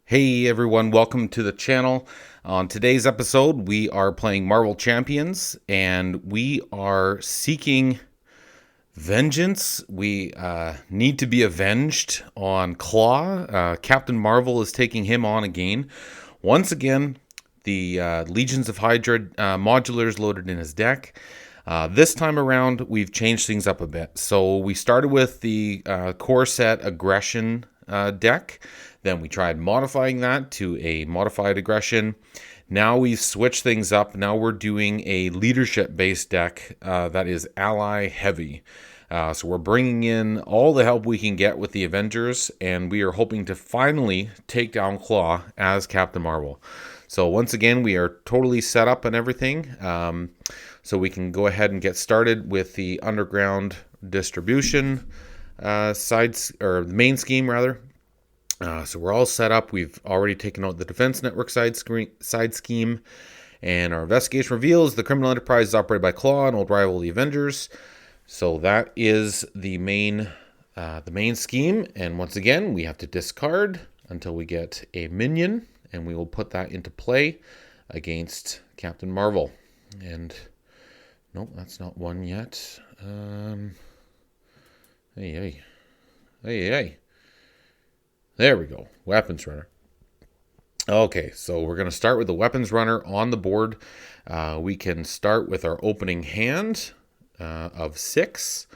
Hey everyone, welcome to the channel. On today's episode, we are playing Marvel Champions and we are seeking vengeance. We need to be avenged on Klaw. Captain Marvel is taking him on again. Once again, the Legions of Hydra modulars loaded in his deck. This time around, we've changed things up a bit. So we started with the core set aggression deck. Then we tried modifying that to a modified aggression. Now we've switched things up. Now we're doing a leadership-based deck that is ally heavy. So we're bringing in all the help we can get with the Avengers, and we are hoping to finally take down Klaw as Captain Marvel. So once again, we are totally set up and everything. So we can go ahead and get started with the underground distribution sides, or the main scheme rather. So we're all set up. We've already taken out the defense network side scheme, and our investigation reveals the criminal enterprise is operated by Klaw, an old rival of the Avengers. So that is the main scheme. And once again, we have to discard until we get a minion, and we will put that into play against Captain Marvel. And nope, that's not one yet. Hey. There we go. Weapons runner. Okay, so we're going to start with the weapons runner on the board. We can start with our opening hand of 6.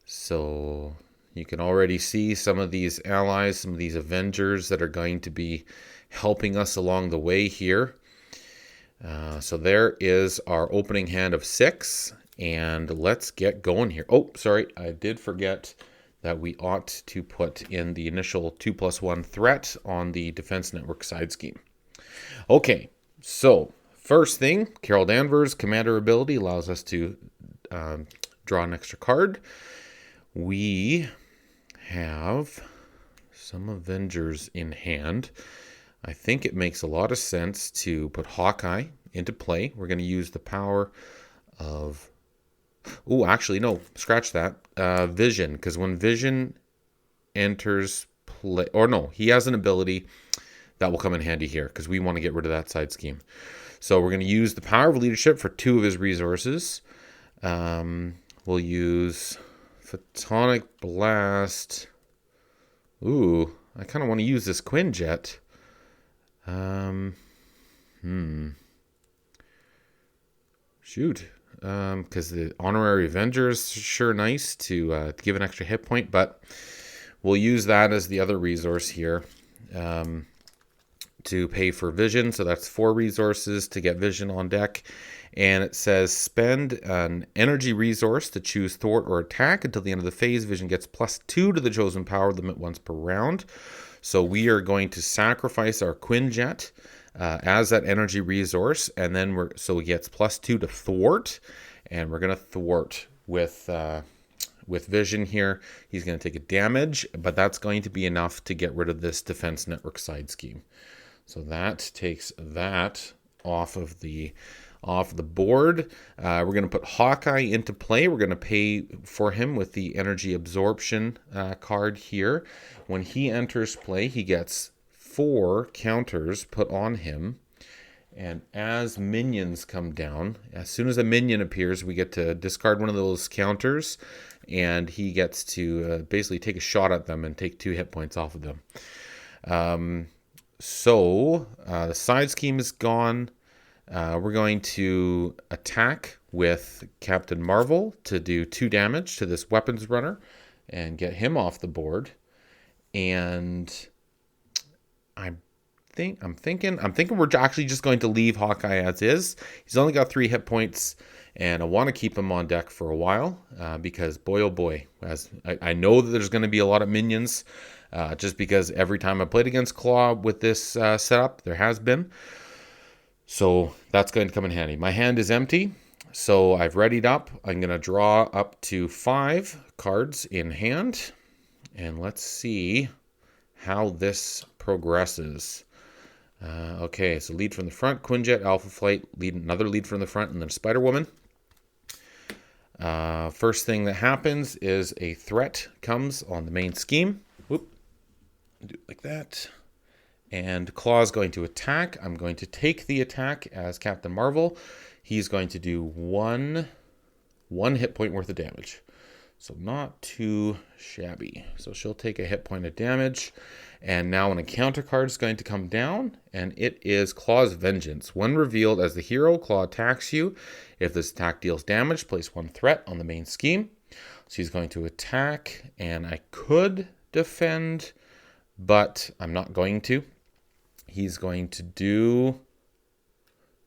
So you can already see some of these allies, some of these Avengers that are going to be helping us along the way here. So there is our opening hand of 6. And let's get going here. Oh, sorry, I did forget that we ought to put in the initial 2+1 threat on the defense network side scheme. Okay, so first thing, Carol Danvers' commander ability allows us to draw an extra card. We have some Avengers in hand. I think it makes a lot of sense to put Hawkeye into play. We're going to use the power of... Oh, actually, no, scratch that. Vision, because when Vision enters play, or no, he has an ability that will come in handy here because we want to get rid of that side scheme. So we're going to use the power of leadership for 2 of his resources. We'll use Photonic Blast. Ooh, I kind of want to use this Quinjet. Shoot. Because the honorary Avenger is sure nice to give an extra hit point, but we'll use that as the other resource here to pay for Vision. So that's 4 resources to get Vision on deck. And it says spend an energy resource to choose thwart or attack until the end of the phase. Vision gets +2 to the chosen power limit once per round. So we are going to sacrifice our Quinjet as that energy resource, and then so he gets +2 to thwart, and we're going to thwart with Vision here. He's going to take a damage, but that's going to be enough to get rid of this defense network side scheme. So that takes that off of the board. We're going to put Hawkeye into play. We're going to pay for him with the energy absorption card here. When he enters play, he gets 4 counters put on him, and as minions come down, as soon as a minion appears, we get to discard one of those counters, and he gets to basically take a shot at them and take 2 hit points off of them. So the side scheme is gone. We're going to attack with Captain Marvel to do 2 damage to this weapons runner and get him off the board. And I'm thinking we're actually just going to leave Hawkeye as is. He's only got 3 hit points, and I want to keep him on deck for a while because boy oh boy, as I know that there's going to be a lot of minions, just because every time I played against Klaw with this setup, there has been. So that's going to come in handy. My hand is empty, so I've readied up. I'm going to draw up to 5 cards in hand, and let's see how this progresses. Okay, so lead from the front, Quinjet, Alpha Flight, another lead from the front, and then Spider-Woman. First thing that happens is a threat comes on the main scheme. Whoop. Do it like that. And Klaw is going to attack. I'm going to take the attack as Captain Marvel. He's going to do one hit point worth of damage. So not too shabby. So she'll take a hit point of damage. And now an encounter card is going to come down, and it is Klaw's Vengeance. When revealed as the hero, Klaw attacks you. If this attack deals damage, place one threat on the main scheme. So he's going to attack, and I could defend, but I'm not going to. He's going to do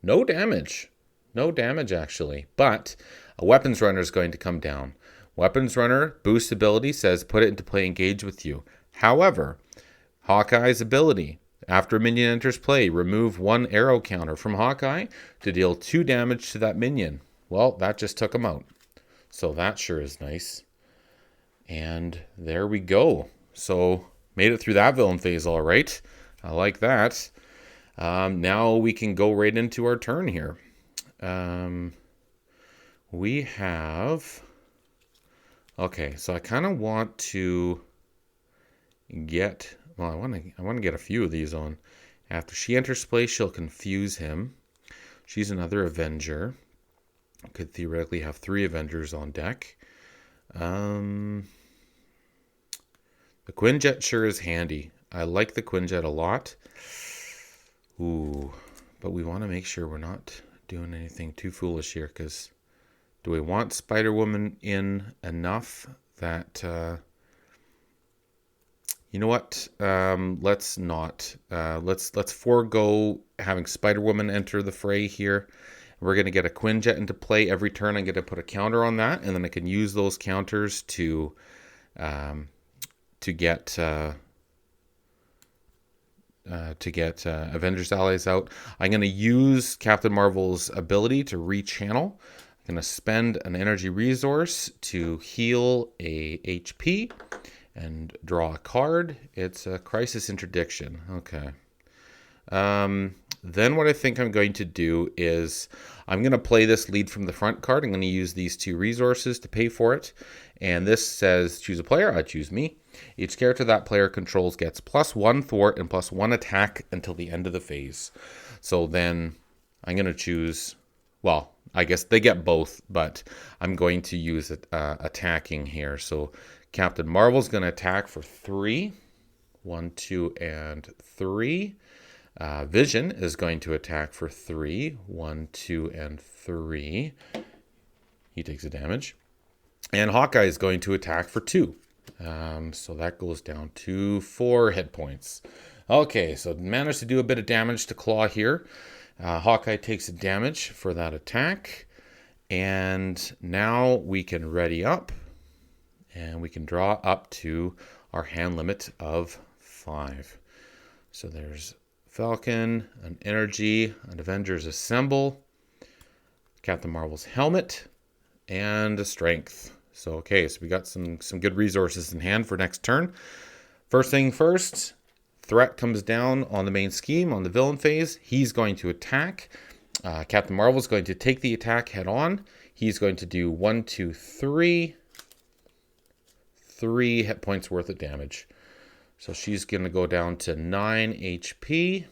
no damage. No damage, actually. But a Weapons Runner is going to come down. Weapons Runner, boost ability, says put it into play, engage with you. However, Hawkeye's ability, after a minion enters play, remove one arrow counter from Hawkeye to deal 2 damage to that minion. Well, that just took him out. So that sure is nice. And there we go. So made it through that villain phase all right. I like that. Now we can go right into our turn here. We have... Okay, so I kind of want to get... Well, I want to get a few of these on. After she enters play, she'll confuse him. She's another Avenger. I could theoretically have 3 Avengers on deck. The Quinjet sure is handy. I like the Quinjet a lot. Ooh, but we want to make sure we're not doing anything too foolish here, because do we want Spider-Woman in enough that... you know what? Let's not. Let's forego having Spider-Woman enter the fray here. We're going to get a Quinjet into play every turn. I'm going to put a counter on that, and then I can use those counters to get Avengers allies out. I'm going to use Captain Marvel's ability to rechannel. I'm going to spend an energy resource to heal a HP and draw a card. It's a Crisis Interdiction. Okay. Then what I think I'm going to do is I'm going to play this lead from the front card. I'm going to use these 2 resources to pay for it. And this says choose a player. I choose me. Each character that player controls gets +1 thwart and +1 attack until the end of the phase. So then I'm going to choose, well, I guess they get both, but I'm going to use attacking here. So Captain Marvel's going to attack for 3. 1, 2, and 3. Vision is going to attack for 3. 1, 2, and 3. He takes a damage. And Hawkeye is going to attack for 2. So that goes down to 4 hit points. Okay, so managed to do a bit of damage to Klaw here. Hawkeye takes a damage for that attack. And now we can ready up. And we can draw up to our hand limit of 5. So there's Falcon, an Energy, an Avengers Assemble, Captain Marvel's Helmet, and a Strength. So, okay, so we got some good resources in hand for next turn. First thing first, threat comes down on the main scheme, on the villain phase. He's going to attack. Captain Marvel's going to take the attack head on. He's going to do 1, 2, 3 hit points worth of damage. So she's going to go down to 9 HP.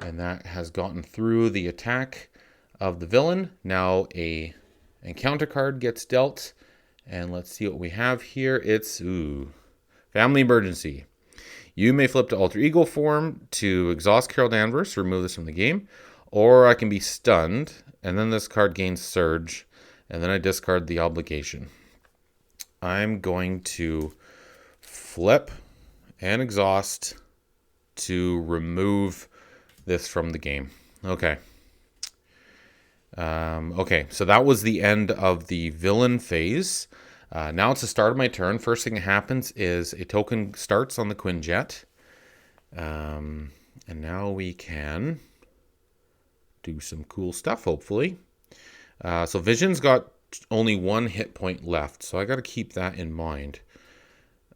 And that has gotten through the attack of the villain. Now a encounter card gets dealt. And let's see what we have here. It's, Family Emergency. You may flip to Alter Ego form to exhaust Carol Danvers, remove this from the game. Or I can be stunned. And then this card gains Surge. And then I discard the obligation. I'm going to flip and exhaust to remove this from the game. Okay. Okay, so that was the end of the villain phase. Now it's the start of my turn. First thing that happens is a token starts on the Quinjet. And now we can do some cool stuff, hopefully. So Vision's got only 1 hit point left, so I got to keep that in mind.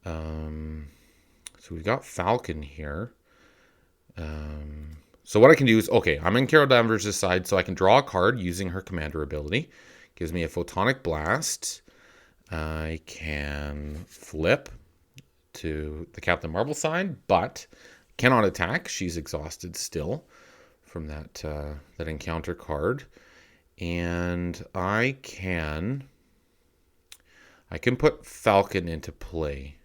So we've got Falcon here. So what I can do is, okay, I'm in Carol Danvers' side, so I can draw a card using her commander ability. Gives me a Photonic Blast. I can flip to the Captain Marvel side, but cannot attack. She's exhausted still from that encounter card. And I can put Falcon into play.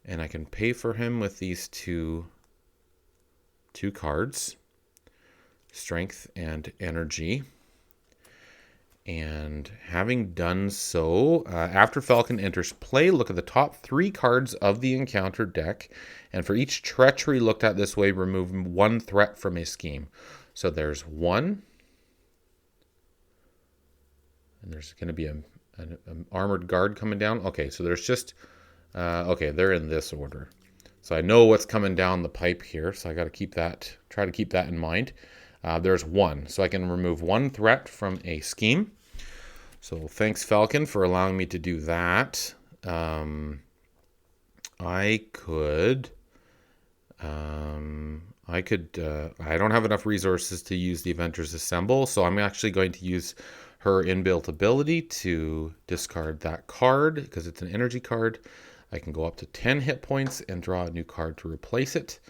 And I can pay for him with these two cards, Strength and Energy. And having done so, after Falcon enters play, look at the top 3 cards of the encounter deck. And for each treachery looked at this way, remove 1 threat from a scheme. So there's 1. And there's going to be an armored guard coming down. Okay, so there's just... okay, they're in this order. So I know what's coming down the pipe here. So I got to try to keep that in mind. There's 1. So I can remove 1 threat from a scheme. So thanks, Falcon, for allowing me to do that. I don't have enough resources to use the Avengers Assemble, so I'm actually going to use her inbuilt ability to discard that card because it's an energy card. I can go up to 10 hit points and draw a new card to replace it.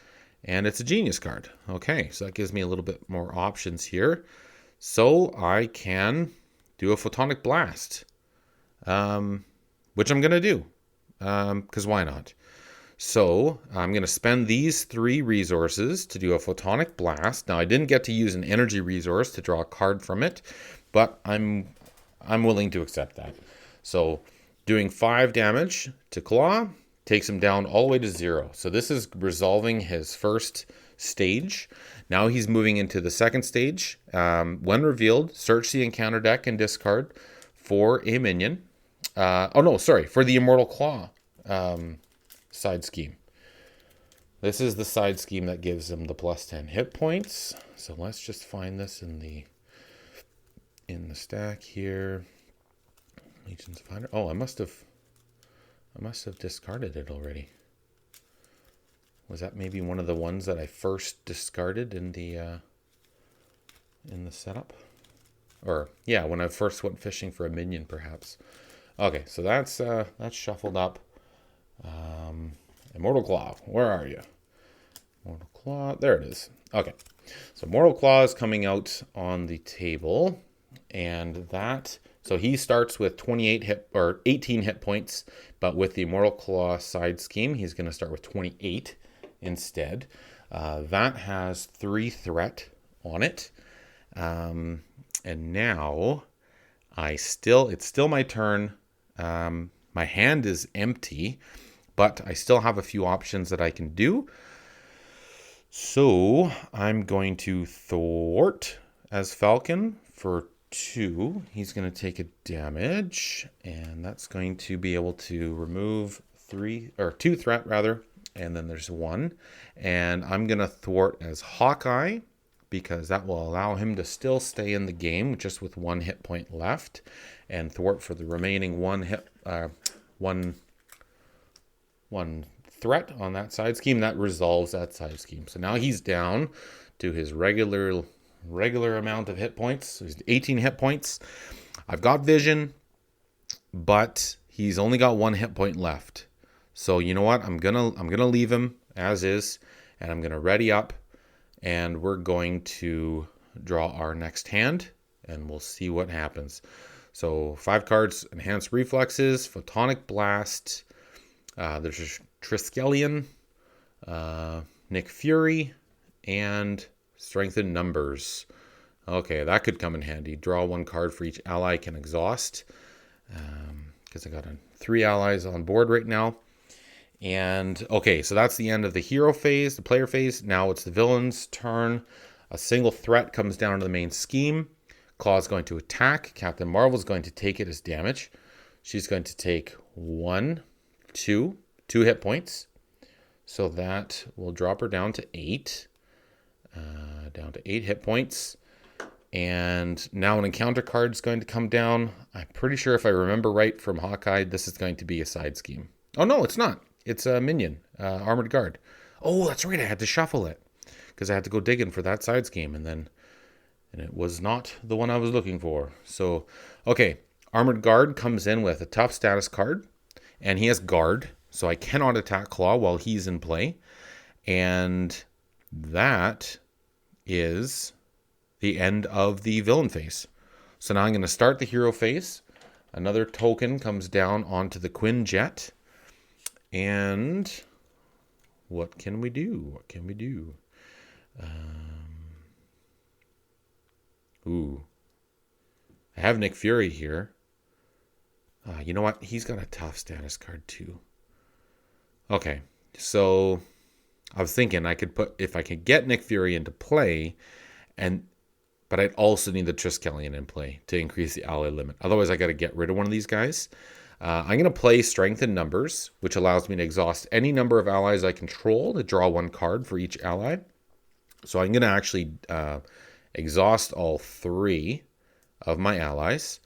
And it's a genius card. Okay, so that gives me a little bit more options here. So I can do a Photonic Blast, which I'm going to do, because why not? So I'm going to spend these 3 resources to do a Photonic Blast. Now, I didn't get to use an energy resource to draw a card from it, but I'm willing to accept that. So doing 5 damage to Klaw takes him down all the way to 0. So this is resolving his first stage. Now he's moving into the second stage. When revealed, search the encounter deck and discard for a minion. For the Immortal Klaw side scheme. This is the side scheme that gives him the plus 10 hit points. So let's just find this in the stack here. Legion's Finder. Oh, I must have discarded it already. Was that maybe one of the ones that I first discarded in the setup? Or yeah, when I first went fishing for a minion, perhaps. Okay, so that's shuffled up. Immortal Klaw, where are you? Immortal Klaw, there it is. Okay, so Immortal Klaw is coming out on the table, and so he starts with 18 hit points, but with the Immortal Klaw side scheme, he's going to start with 28 instead. That has 3 threat on it. And now it's still my turn. My hand is empty, but I still have a few options that I can do. So I'm going to thwart as Falcon for 2. He's going to take a damage, and that's going to be able to remove 2 threat rather, and then there's 1. And I'm going to thwart as Hawkeye because that will allow him to still stay in the game just with 1 hit point left, and thwart for the remaining 1 threat on that side scheme. That resolves that side scheme. So now he's down to his regular amount of hit points. So he's 18 hit points. I've got vision, but he's only got 1 hit point left. So you know what? I'm gonna leave him as is, and I'm gonna ready up, and we're going to draw our next hand, and we'll see what happens. So 5 cards: Enhanced Reflexes, Photonic Blast. There's Triskelion, Nick Fury, and Strengthened Numbers. Okay, that could come in handy. Draw 1 card for each ally I can exhaust. Because I got 3 allies on board right now. And okay, so that's the end of the hero phase, the player phase. Now it's the villain's turn. A single threat comes down to the main scheme. Klaw is going to attack. Captain Marvel is going to take it as damage. She's going to take 2 hit points. So that will drop her down to 8. Down to 8 hit points. And now an encounter card is going to come down. I'm pretty sure if I remember right from Hawkeye, this is going to be a side scheme. Oh, no, it's not. It's a minion, armored guard. Oh, that's right. I had to shuffle it because I had to go digging for that side scheme. And it was not the one I was looking for. So, okay. Armored guard comes in with a tough status card, and he has guard. So I cannot attack Klaw while he's in play. And that is the end of the villain phase. So now I'm going to start the hero phase. Another token comes down onto the Quinjet. And what can we do? What can we do? I have Nick Fury here. You know what? He's got a tough status card too. Okay, so I was thinking I could put, if I could get Nick Fury into play, but I'd also need the Triskelion in play to increase the ally limit. Otherwise, I got to get rid of one of these guys. I'm going to play Strength in Numbers, which allows me to exhaust any number of allies I control to draw one card for each ally. So I'm going to actually exhaust all 3 of my allies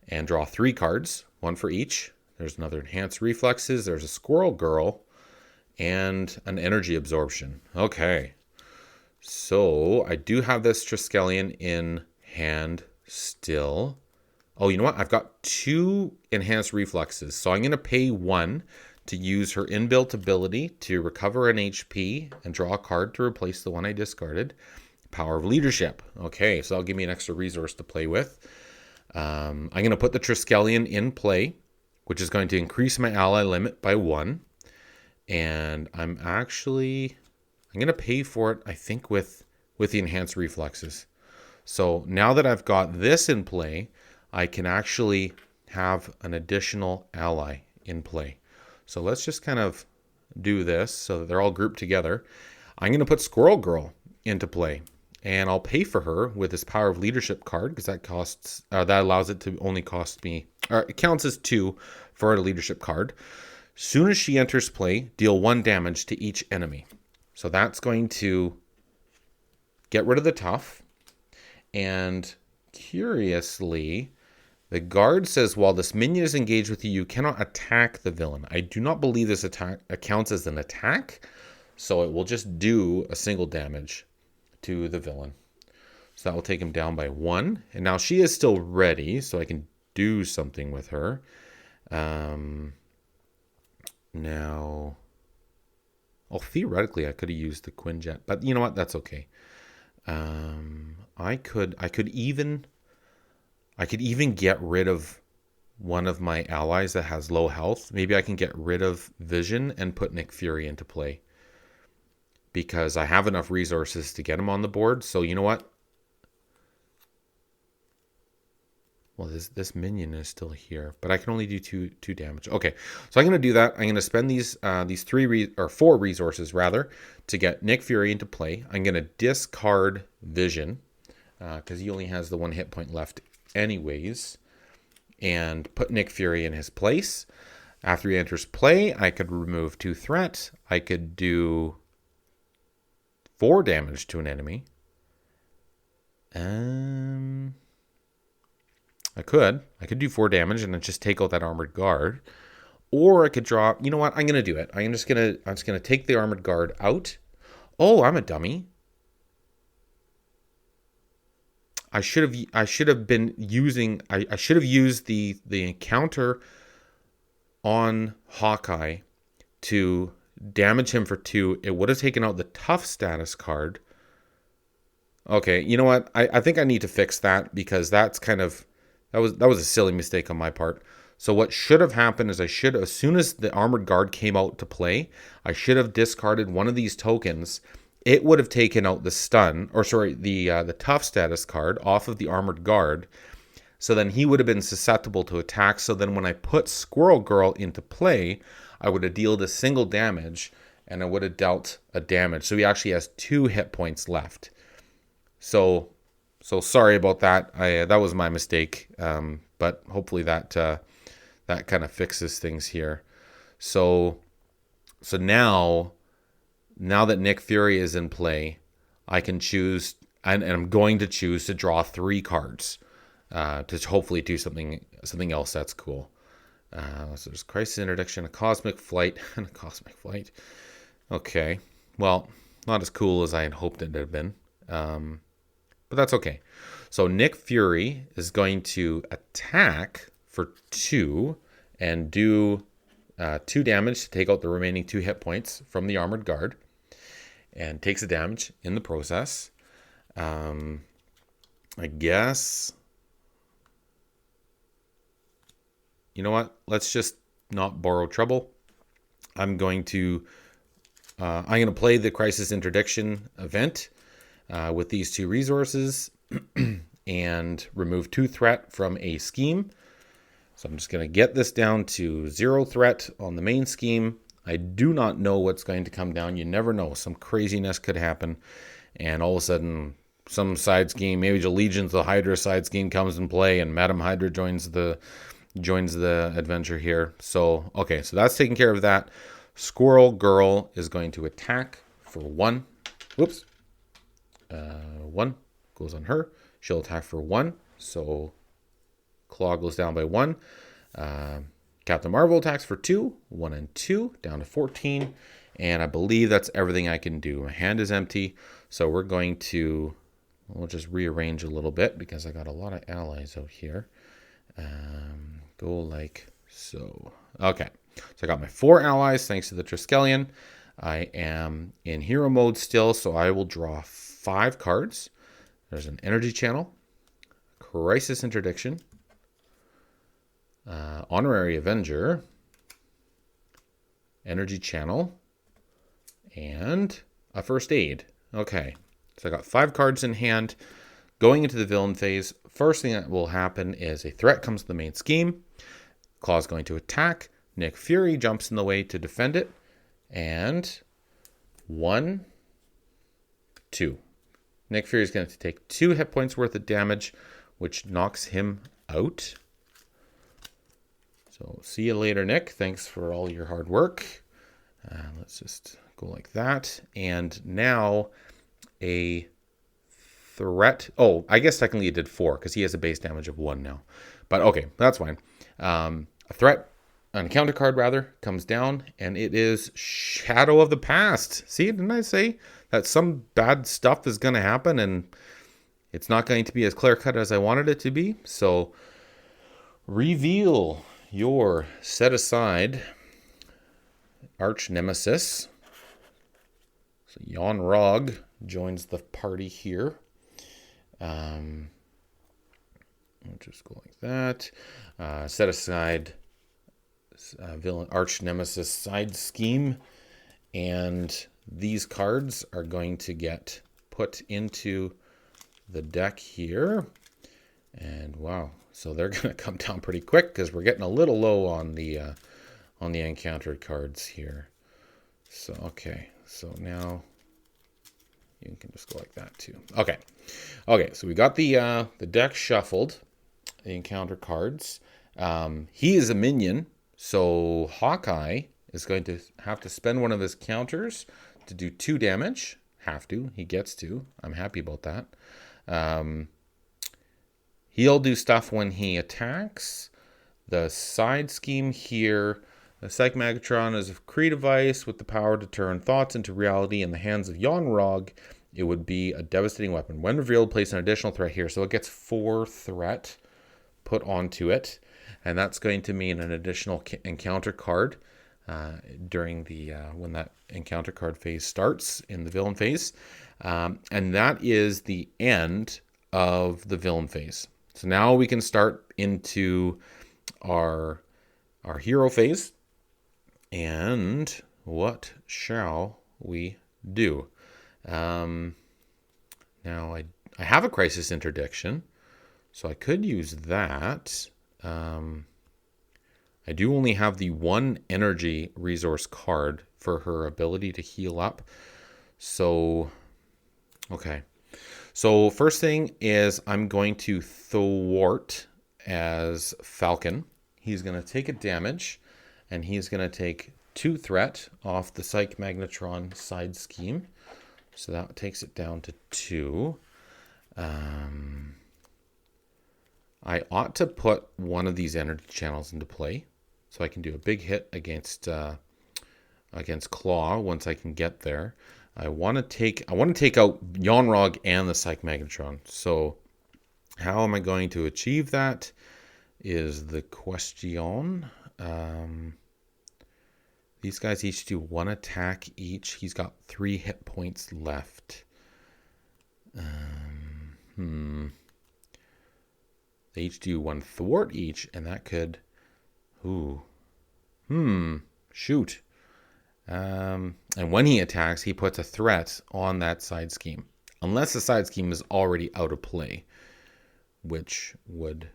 and draw 3 cards, 1 for each. There's another Enhanced Reflexes. There's a Squirrel Girl and an Energy Absorption. Okay. So I do have this Triskelion in hand still. Oh, you know what? I've got 2 Enhanced Reflexes. So I'm going to pay 1 to use her inbuilt ability to recover an HP and draw a card to replace the one I discarded. Power of Leadership. Okay, so that'll give me an extra resource to play with. I'm going to put the Triskelion in play, which is going to increase my ally limit by 1. And I'm going to pay for it, I think, with the Enhanced Reflexes. So now that I've got this in play, I can actually have an additional ally in play. So let's just kind of do this so that they're all grouped together. I'm going to put Squirrel Girl into play, and I'll pay for her with this Power of Leadership card because that allows it to only cost me, or it counts as 2 for a leadership card. Soon as she enters play, deal 1 damage to each enemy. So that's going to get rid of the tough. And curiously, the guard says, while this minion is engaged with you, you cannot attack the villain. I do not believe this attack counts as an attack, so it will just do a single damage to the villain. So that will take him down by 1. And now she is still ready, so I can do something with her. Now, theoretically, I could have used the Quinjet, but you know what? That's okay. I could even get rid of one of my allies that has low health. Maybe I can get rid of Vision and put Nick Fury into play because I have enough resources to get him on the board. So you know what? Well, this minion is still here, but I can only do two damage. Okay, so I'm going to do that. I'm going to spend these 4 resources rather to get Nick Fury into play. I'm going to discard Vision because he only has the 1 hit point left anyways, and put Nick Fury in his place. After he enters play, I could remove 2 threat. I could do 4 damage to an enemy. I could do 4 damage and then just take out that armored guard, or I could draw. You know what? I'm gonna do it. I'm just gonna take the armored guard out. Oh, I'm a dummy. I should have used the encounter on Hawkeye to damage him for 2. It would have taken out the tough status card. Okay, you know what? I think I need to fix that because that was a silly mistake on my part. So what should have happened is as soon as the armored guard came out to play, I should have discarded one of these tokens. It would have taken out the tough status card off of the armored guard. So then he would have been susceptible to attack. So then when I put Squirrel Girl into play, I would have dealt a single damage and I would have dealt a damage. So he actually has 2 hit points left. So sorry about that. That was my mistake. But hopefully that kind of fixes things here. So now that Nick Fury is in play, I can choose, and I'm going to choose to draw 3 cards to hopefully do something else that's cool. So there's Crisis Interdiction, a Cosmic Flight, and a Cosmic Flight. Okay, well, not as cool as I had hoped it had been, but that's okay. So Nick Fury is going to attack for 2 and do 2 damage to take out the remaining 2 hit points from the armored guard. and takes the damage in the process. I guess, you know what? Let's just not borrow trouble. I'm going to play the Crisis Interdiction event with these 2 resources and remove 2 threat from a scheme. So I'm just going to get this down to 0 threat on the main scheme. I do not know what's going to come down. You never know. Some craziness could happen. And all of a sudden, some side scheme, maybe the Legions, the Hydra side scheme comes in play, and Madam Hydra joins the adventure here. So, okay, so that's taking care of that. Squirrel Girl is going to attack for 1. Whoops. 1 goes on her. She'll attack for 1. So Klaw goes down by 1. Captain Marvel attacks for 2. 1 and 2, down to 14. And I believe that's everything I can do. My hand is empty. So we're going to, we'll just rearrange a little bit because I got a lot of allies out here. Go like so. Okay. So I got my 4 allies thanks to the Triskelion. I am in hero mode still, so I will draw 5 cards. There's an energy channel, Crisis Interdiction, Honorary Avenger, energy channel, and a first aid. Okay, so I got 5 cards in hand. Going into the villain phase, first thing that will happen is a threat comes to the main scheme. Klaw's going to attack. Nick Fury jumps in the way to defend it. And 1, 2. Nick Fury is going to take 2 hit points worth of damage, which knocks him out. So see you later, Nick. Thanks for all your hard work. Let's just go like that. And now a threat. Oh, I guess technically it did 4 because he has a base damage of 1 now. But okay, that's fine. A threat, an encounter card rather, comes down, and it is Shadow of the Past. See, didn't I say that some bad stuff is going to happen and it's not going to be as clear-cut as I wanted it to be? So reveal your set-aside arch nemesis. So Jan Rog joins the party here. I'll just go like that. Set aside villain arch nemesis side scheme, and these cards are going to get put into the deck here. And wow, so they're going to come down pretty quick because we're getting a little low on the encountered cards here. So okay, so now you can just go like that too. Okay, so we got the deck shuffled, the encounter cards. He is a minion, so Hawkeye is going to have to spend one of his counters to do 2 damage. He gets to. I'm happy about that. He'll do stuff when he attacks. The side scheme here, the Psych Magatron is a Kree device with the power to turn thoughts into reality in the hands of Jan Rog. It would be a devastating weapon. When revealed, place an additional threat here. So it gets 4 threat put onto it. And that's going to mean an additional encounter card during the when that encounter card phase starts in the villain phase. And that is the end of the villain phase. So now we can start into our hero phase. And what shall we do? Now I have a Crisis Interdiction, so I could use that. I do only have the 1 energy resource card for her ability to heal up. So, okay. So first thing is I'm going to thwart as Falcon. He's going to take a damage, and he's going to take 2 threat off the Psych Magnetron side scheme. So that takes it down to 2. I ought to put one of these energy channels into play, so I can do a big hit against Klaw once I can get there. I want to take out Yonrog and the Psych Magnetron. So how am I going to achieve that is the question. These guys each do 1 attack each. He's got 3 hit points left. They each do 1 thwart each, and that could... Ooh. Shoot. And when he attacks, he puts a threat on that side scheme. Unless the side scheme is already out of play. Which would...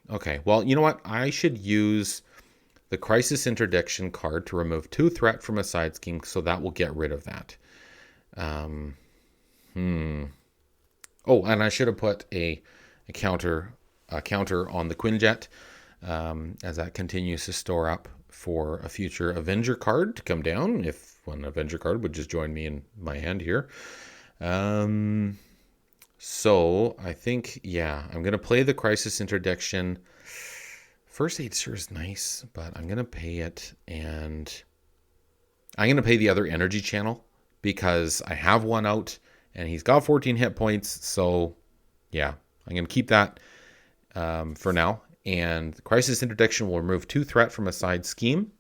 Okay, well, you know what? I should use the Crisis Interdiction card to remove 2 threat from a side scheme, so that will get rid of that. Oh, and I should have put a counter on the Quinjet, as that continues to store up for a future Avenger card to come down, if one Avenger card would just join me in my hand here. So I think, yeah, I'm going to play the Crisis Interdiction. First Aid sure is nice, but I'm going to pay it, and I'm going to pay the other energy channel because I have one out and he's got 14 hit points. So yeah, I'm going to keep that for now. And Crisis Interdiction will remove 2 threat from a side scheme.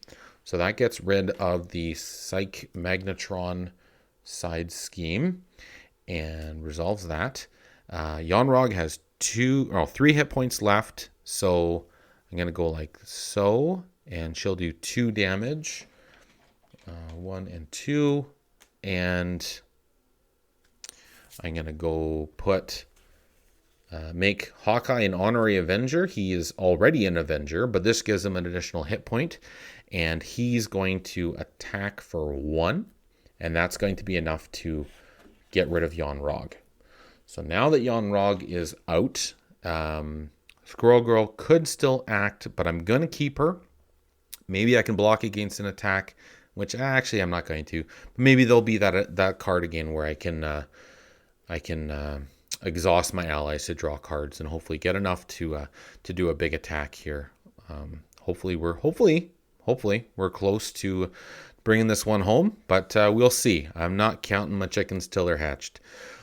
So that gets rid of the Psych Magnetron side scheme and resolves that. Yonrog has 3 hit points left. So I'm going to go like so, and she'll do 2 damage. 1 and 2. And I'm going to go make Hawkeye an honorary Avenger. He is already an Avenger, but this gives him an additional hit point. And he's going to attack for 1. And that's going to be enough to get rid of Yonrog. So now that Yonrog is out, Squirrel Girl could still act, but I'm going to keep her. Maybe I can block against an attack, which actually I'm not going to. Maybe there'll be that card again where I can exhaust my allies to draw cards and hopefully get enough to do a big attack here. Hopefully we're close to bringing this one home, but we'll see. I'm not counting my chickens till they're hatched.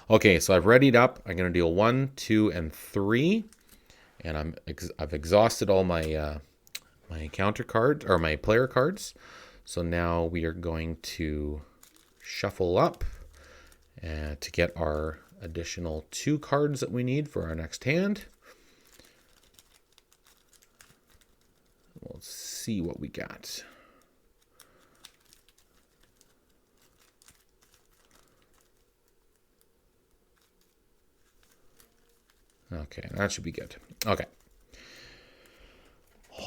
Okay, so I've readied up. I'm going to deal 1, 2, and 3, and I've exhausted all my my counter cards or my player cards. So now we are going to shuffle up to get our additional 2 cards that we need for our next hand. We'll see what we got. Okay, that should be good. Okay.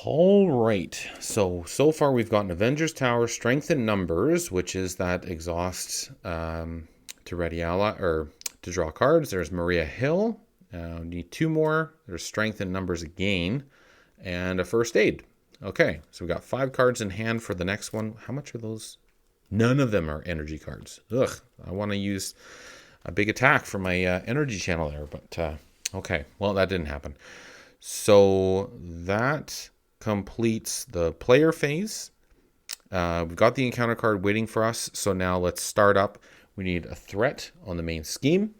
All right. So far we've gotten Avengers Tower, Strength in Numbers, which is that exhaust to ready ally or to draw cards. There's Maria Hill. Need 2 more. There's Strength in Numbers again, and a First Aid. Okay, so we've got 5 cards in hand for the next one. How much are those? None of them are energy cards. Ugh, I want to use a big attack for my energy channel there, but okay, well, that didn't happen. So that completes the player phase. We've got the encounter card waiting for us, so now let's start up. We need a threat on the main scheme.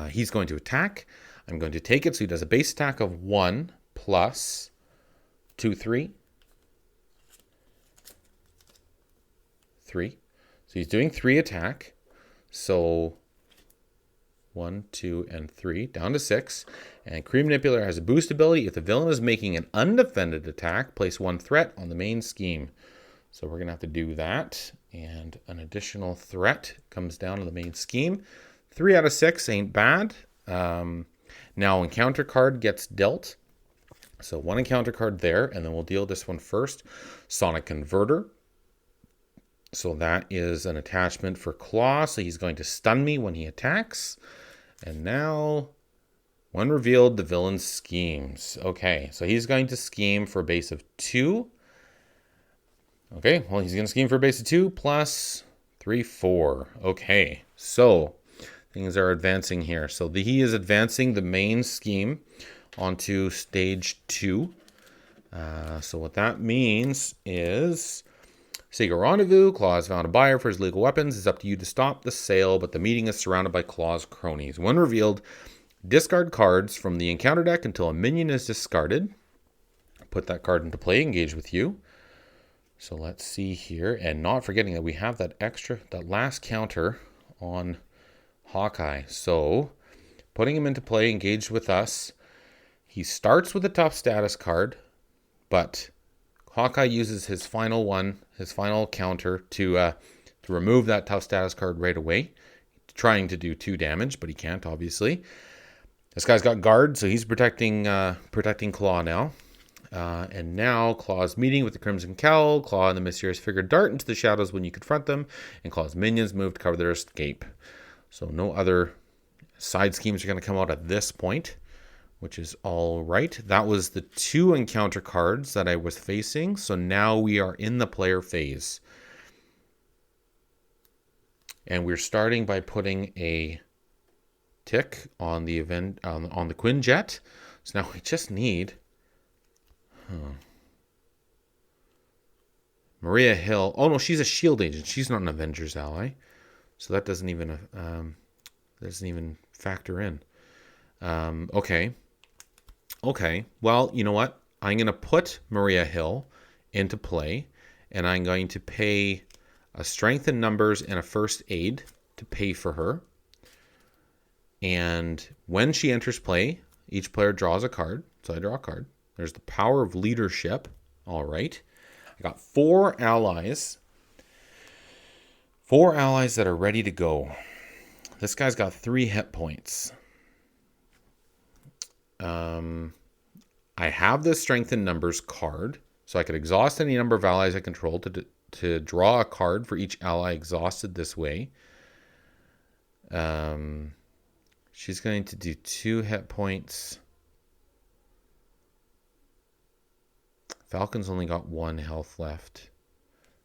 He's going to attack. I'm going to take it, so he does a base attack of 1 plus 2, 3. 3. So he's doing 3 attack. So 1, 2, and 3, down to 6. And Cream Manipulator has a boost ability. If the villain is making an undefended attack, place 1 threat on the main scheme. So we're going to have to do that. And an additional threat comes down to the main scheme. 3 out of 6 ain't bad. Now encounter card gets dealt. So 1 encounter card there, and then we'll deal this one first. Sonic Converter. So that is an attachment for Klaw. So he's going to stun me when he attacks. And now, when revealed, the villain schemes. Okay, so he's going to scheme for a base of 2. Okay, well, he's going to scheme for a base of 2 plus 3, 4. Okay, so things are advancing here. So he is advancing the main scheme onto stage 2. So what that means is... Sega Rendezvous. Klaw has found a buyer for his legal weapons. It's up to you to stop the sale, but the meeting is surrounded by Klaw's cronies. When revealed, discard cards from the encounter deck until a minion is discarded. Put that card into play, engage with you. So let's see here, and not forgetting that we have that last counter on Hawkeye. So putting him into play, engaged with us. He starts with a tough status card, but Hawkeye uses his final counter to remove that tough status card right away, trying to do 2 damage, but he can't, obviously. This guy's got guard, so he's protecting Klaw now. And now Claw's meeting with the Crimson Cowl. Klaw and the Mysterious Figure dart into the shadows when you confront them, and Claw's minions move to cover their escape. So no other side schemes are going to come out at this point, which is all right. That was the 2 encounter cards that I was facing. So now we are in the player phase. And we're starting by putting a tick on the event on the Quinjet. So now we just need Maria Hill. Oh no, she's a shield agent. She's not an Avengers ally. So that doesn't even factor in. Okay. Well, you know what? I'm going to put Maria Hill into play, and I'm going to pay a strength in numbers and a first aid to pay for her. And when she enters play, each player draws a card. So I draw a card. There's the power of leadership. All right. I got 4 allies. 4 allies that are ready to go. This guy's got 3 hit points. I have this strength in numbers card, so I could exhaust any number of allies I control to draw a card for each ally exhausted this way. She's going to do 2 hit points. Falcon's only got 1 health left.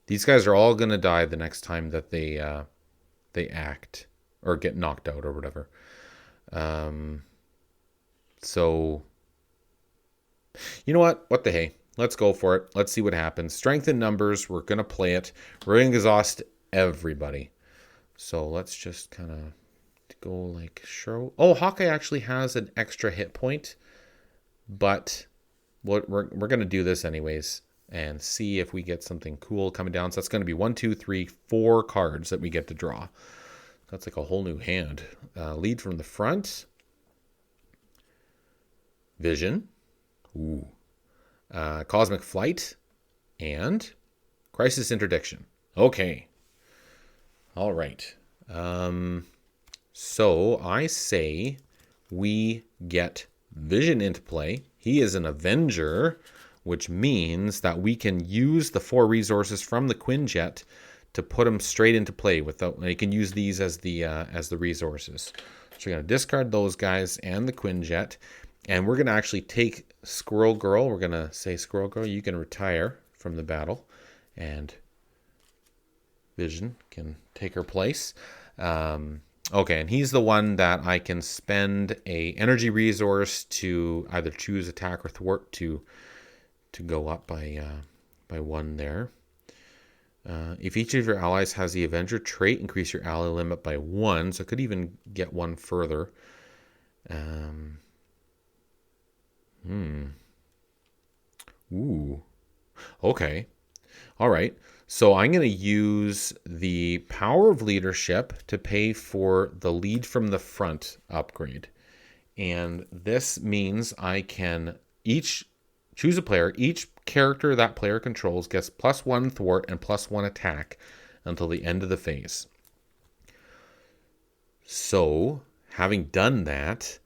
These guys are all going to die the next time that they act or get knocked out or whatever. So, you know what? What the hey? Let's go for it. Let's see what happens. Strength in numbers. We're going to play it. We're going to exhaust everybody. So let's just kind of go like sure. Oh, Hawkeye actually has an extra hit point, but we're going to do this anyways and see if we get something cool coming down. So that's going to be 1, 2, 3, 4 cards that we get to draw. That's like a whole new hand. Lead from the front. Vision. Ooh. Cosmic Flight. And Crisis Interdiction. Okay. All right. So I say we get Vision into play. He is an Avenger, which means that we can use the 4 resources from the Quinjet to put him straight into play. You can use these as the resources. So you're going to discard those guys and the Quinjet, and we're going to actually take Squirrel Girl. We're going to say, Squirrel Girl, you can retire from the battle, and Vision can take her place. Okay, and he's the one that I can spend a energy resource to either choose attack or thwart to go up by 1 there. If each of your allies has the Avenger trait, increase your ally limit by 1. So it could even get 1 further. Ooh. Okay. All right. So I'm going to use the power of leadership to pay for the lead from the front upgrade. And this means I can choose a player. Each character that player controls gets +1 thwart and +1 attack until the end of the phase. So having done that,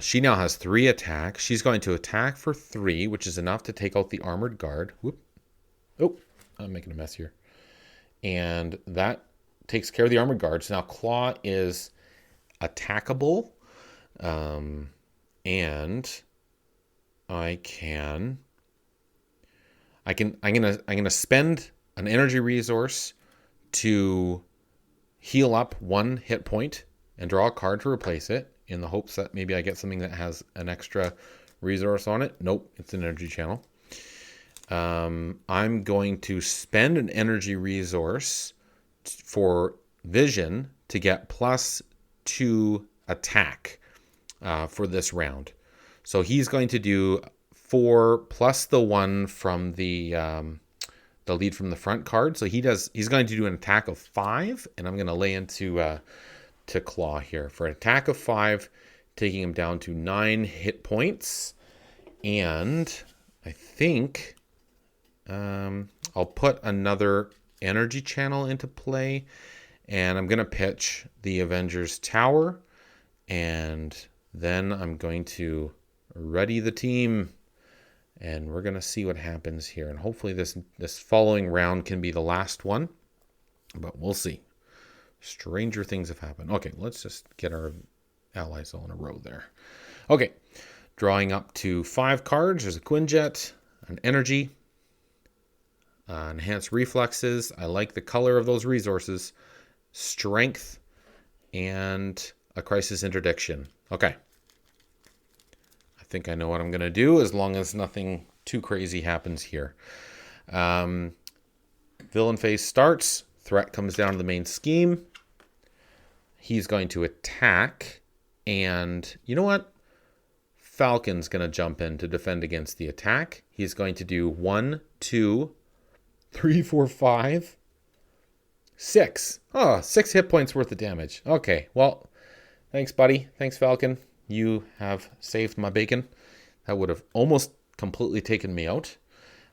she now has 3 attacks. She's going to attack for 3, which is enough to take out the armored guard. Whoop. Oh, I'm making a mess here. And that takes care of the armored guard. So now Klaw is attackable. And I'm gonna spend an energy resource to heal up 1 hit point and draw a card to replace it in the hopes that maybe I get something that has an extra resource on it. Nope, it's an energy channel. I'm going to spend an energy resource for Vision to get +2 attack for this round. So he's going to do 4 plus the 1 from the the lead from the front card. So he's going to do an attack of 5, and I'm going to lay into to Klaw here for an attack of 5, taking him down to 9 hit points. And I think I'll put another energy channel into play, and I'm going to pitch the Avengers Tower, and then I'm going to ready the team, and we're going to see what happens here. And hopefully this following round can be the last one, but we'll see. Stranger things have happened. Okay, let's just get our allies all in a row there. Okay, drawing up to 5 cards. There's a Quinjet, an energy, enhanced reflexes. I like the color of those resources. Strength, and a crisis interdiction. Okay. I think I know what I'm going to do, as long as nothing too crazy happens here. Villain phase starts. Threat comes down to the main scheme. He's going to attack. And you know what? Falcon's going to jump in to defend against the attack. He's going to do 1, 2, 3, 4, 5, 6. Oh, 6 hit points worth of damage. Okay, well, thanks, buddy. Thanks, Falcon. You have saved my bacon. That would have almost completely taken me out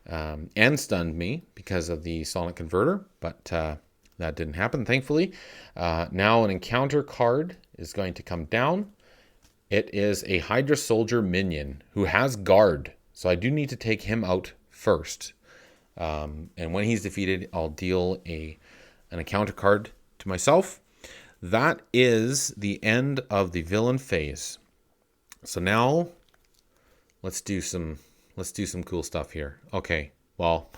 and stunned me because of the Sonic Converter, but that didn't happen, thankfully. Now an encounter card is going to come down. It is a Hydra Soldier minion who has guard, so I do need to take him out first. And when he's defeated, I'll deal an encounter card to myself. That is the end of the villain phase. So now let's do some cool stuff here. Okay, well,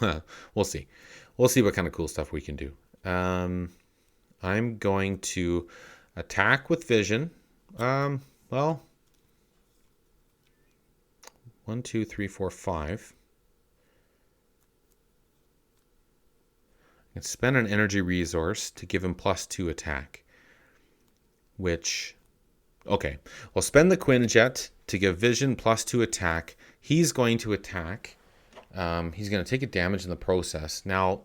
we'll see. We'll see what kind of cool stuff we can do. I'm going to attack with vision. Well, 1, 2, 3, 4, 5. And spend an energy resource to give him +2 attack. Which, okay, we'll spend the Quinjet to give vision +2 attack. He's going to attack. He's going to take a damage in the process. Now,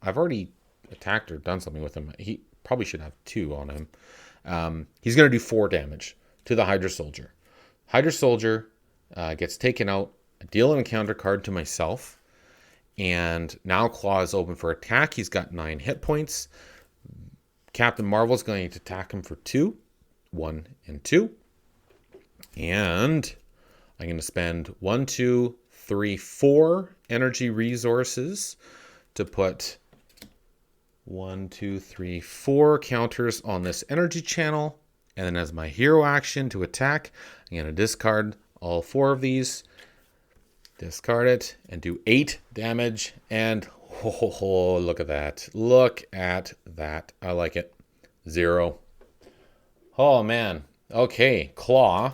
I've already attacked or done something with him. He probably should have 2 on him. He's going to do 4 damage to the Hydra Soldier. Hydra Soldier gets taken out. I deal an encounter card to myself. And now Klaw is open for attack. He's got 9 hit points. Captain Marvel's going to attack him for 2. 1 and 2. And I'm going to spend 1, 2, 3, 4 energy resources to put 1, 2, 3, 4 counters on this energy channel. And then as my hero action to attack, I'm going to discard all 4 of these. Discard it and do 8 damage. And oh, look at that. Look at that. I like it. 0. Oh, man. Okay, Klaw.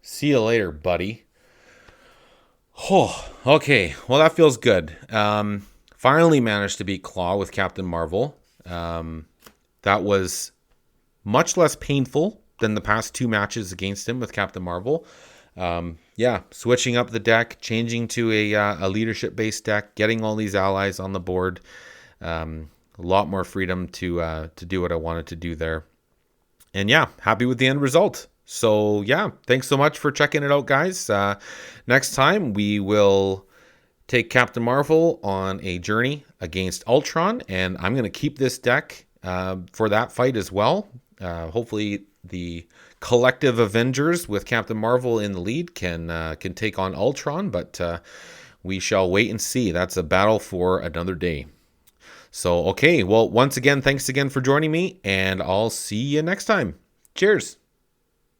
See you later, buddy. Oh, okay. Well, that feels good. Finally managed to beat Klaw with Captain Marvel. That was much less painful than the past 2 matches against him with Captain Marvel. Yeah, switching up the deck, changing to a leadership-based deck, getting all these allies on the board. A lot more freedom to do what I wanted to do there. And yeah, happy with the end result. So yeah, thanks so much for checking it out, guys. Next time, we will take Captain Marvel on a journey against Ultron, and I'm going to keep this deck for that fight as well. Hopefully the collective Avengers with Captain Marvel in the lead can take on Ultron, but we shall wait and see. That's a battle for another day. So, okay, well, once again, thanks again for joining me, and I'll see you next time. Cheers.